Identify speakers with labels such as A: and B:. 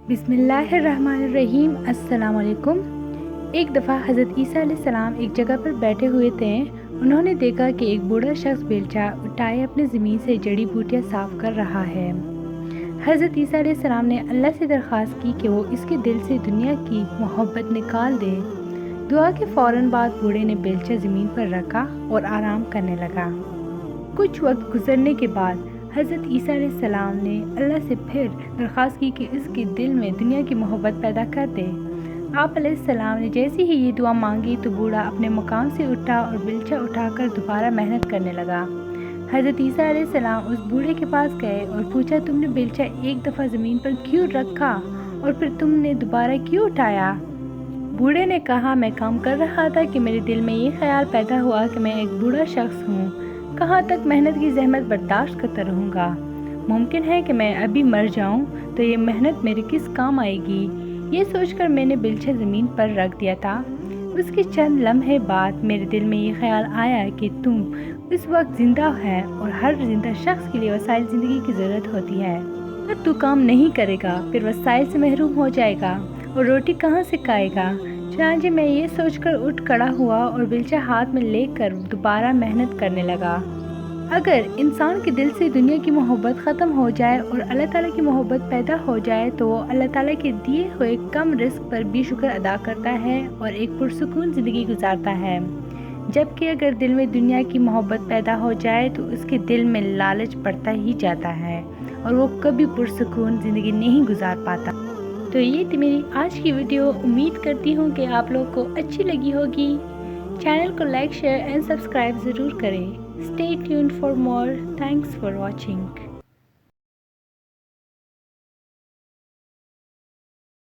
A: बिस्मिल्लाहिर्रहमानिर्रहीम। अस्सलाम वालेकुम। एक दफ़ा हज़रत ईसा अलैहिस्सलाम एक जगह पर बैठे हुए थे। उन्होंने देखा कि एक बूढ़ा शख्स बेलचा उठाए अपनी ज़मीन से जड़ी बूटियाँ साफ़ कर रहा है। हज़रत ईसा अलैहिस्सलाम ने अल्लाह से दरख्वास्त की कि वो इसके दिल से दुनिया की मोहब्बत निकाल दे। दुआ के फ़ौरन बाद बूढ़े ने बेलचा ज़मीन पर रखा और आराम करने लगा। कुछ वक्त गुजरने के बाद हज़रत ईसा अलैहिस्सलाम ने अल्लाह से फिर दरख्वास्त की कि इसके दिल में दुनिया की मोहब्बत पैदा कर दे। आप अलैहिस्सलाम ने जैसे ही ये दुआ मांगी तो बूढ़ा अपने मकाम से उठा और बेलचा उठाकर दोबारा मेहनत करने लगा। हज़रत ईसा अलैहिस्सलाम उस बूढ़े के पास गए और पूछा, तुमने बेलचा एक दफ़ा ज़मीन पर क्यों रखा और फिर तुमने दोबारा क्यों उठाया? बूढ़े ने कहा, मैं काम कर रहा था कि मेरे दिल में ये ख्याल पैदा हुआ कि मैं एक बूढ़ा शख्स हूँ, कहाँ तक मेहनत की ज़हमत बर्दाश्त करता रहूँगा। मुमकिन है कि मैं अभी मर जाऊँ तो ये मेहनत मेरे किस काम आएगी। ये सोचकर मैंने बेलचा ज़मीन पर रख दिया था। उसके चंद लम्हे बाद मेरे दिल में ये ख्याल आया कि तुम इस वक्त ज़िंदा है और हर ज़िंदा शख्स के लिए वसाइल ज़िंदगी की ज़रूरत होती है। अगर तू काम नहीं करेगा फिर वसाइल से महरूम हो जाएगा और रोटी कहाँ से खाएगा। चनांचे मैं ये सोचकर उठ खड़ा हुआ और बेलचा हाथ में लेकर दोबारा मेहनत करने लगा। अगर इंसान के दिल से दुनिया की मोहब्बत ख़त्म हो जाए और अल्लाह ताला की मोहब्बत पैदा हो जाए तो वो अल्लाह ताला के दिए हुए कम रिस्क पर भी शुक्र अदा करता है और एक पुरसुकून ज़िंदगी गुजारता है। जबकि अगर दिल में दुनिया की मोहब्बत पैदा हो जाए तो उसके दिल में लालच बढ़ता ही जाता है और वो कभी पुरसुकून ज़िंदगी नहीं गुजार पाता। तो ये थी मेरी आज की वीडियो। उम्मीद करती हूँ कि आप लोगों को अच्छी लगी होगी। चैनल को लाइक, शेयर एंड सब्सक्राइब ज़रूर करें। Stay tuned for more. Thanks for watching.